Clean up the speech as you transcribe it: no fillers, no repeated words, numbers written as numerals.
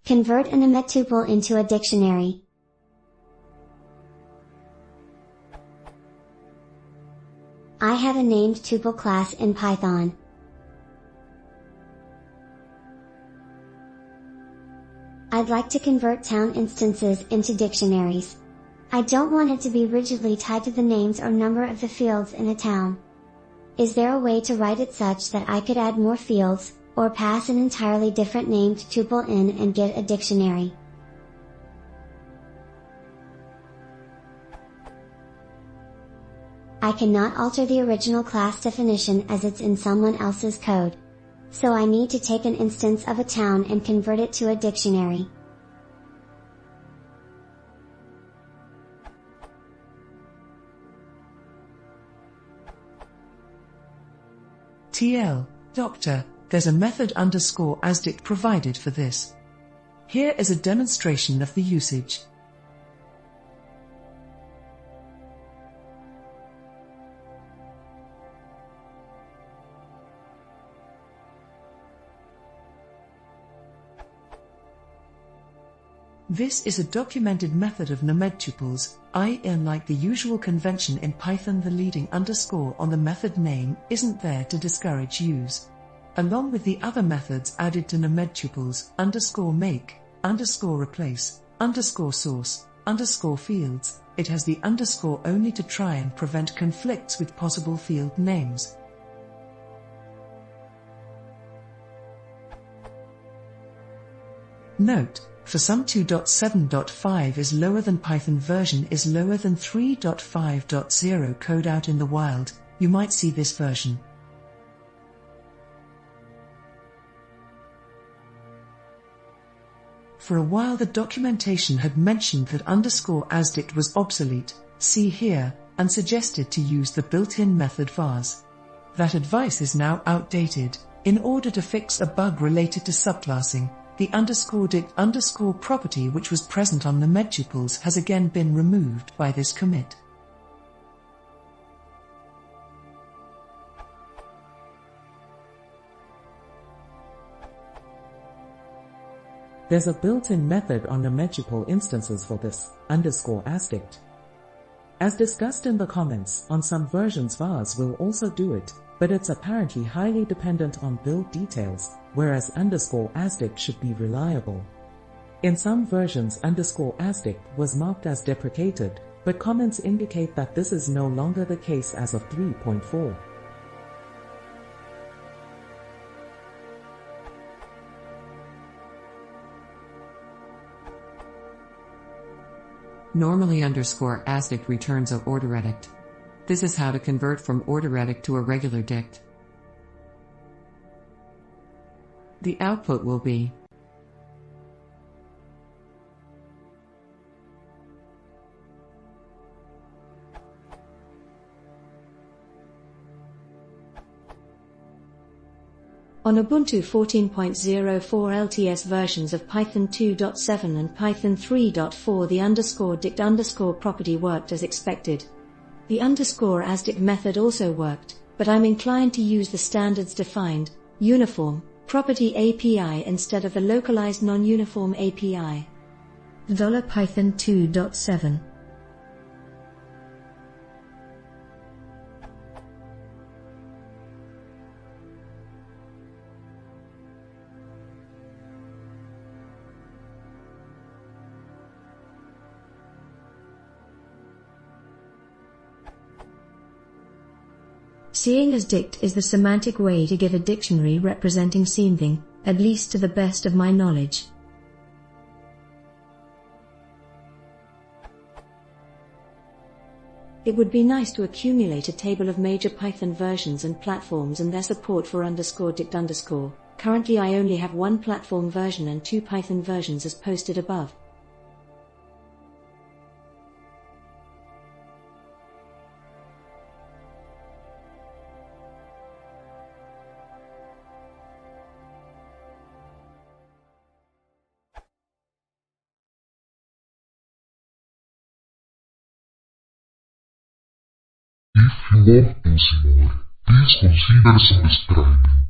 Convert a namedtuple into a dictionary. I have a named tuple class in Python. I'd like to convert town instances into dictionaries. I don't want it to be rigidly tied to the names or number of the fields in a town. Is there a way to write it such that I could add more fields, or pass an entirely different named tuple in and get a dictionary? I cannot alter the original class definition as it's in someone else's code. So I need to take an instance of a town and convert it to a dictionary. TL, Doctor, there's a method _asdict provided for this. Here is a demonstration of the usage. This is a documented method of namedtuples, like the usual convention in Python, the leading underscore on the method name isn't there to discourage use. Along with the other methods added to namedtuples, _make, _replace, _source, _fields, it has the underscore only to try and prevent conflicts with possible field names. Note: for some 2.7.5 is lower than Python version is lower than 3.5.0 code out in the wild, you might see this version. For a while the documentation had mentioned that _asdict was obsolete, see here, and suggested to use the built-in method vars. That advice is now outdated. In order to fix a bug related to subclassing, the _dict_ property which was present on namedtuples has again been removed by this commit. There's a built-in method on namedtuple instances for this, _asdict. As discussed in the comments, on some versions vars will also do it, but it's apparently highly dependent on build details, whereas _asdict should be reliable. In some versions _asdict was marked as deprecated, but comments indicate that this is no longer the case as of 3.4. Normally _asdict returns a orderedict. This is how to convert from orderedict to a regular dict. The output will be On Ubuntu 14.04 LTS versions of Python 2.7 and Python 3.4 the _dict_ property worked as expected. The _asdict method also worked, but I'm inclined to use the standards defined, uniform, property API instead of the localized non-uniform API. $Python 2.7. Seeing as dict is the semantic way to get a dictionary representing seeming, at least to the best of my knowledge. It would be nice to accumulate a table of major Python versions and platforms and their support for _dict_. Currently I only have one platform version and 2 Python versions as posted above. If you want to see more, please consider subscribing.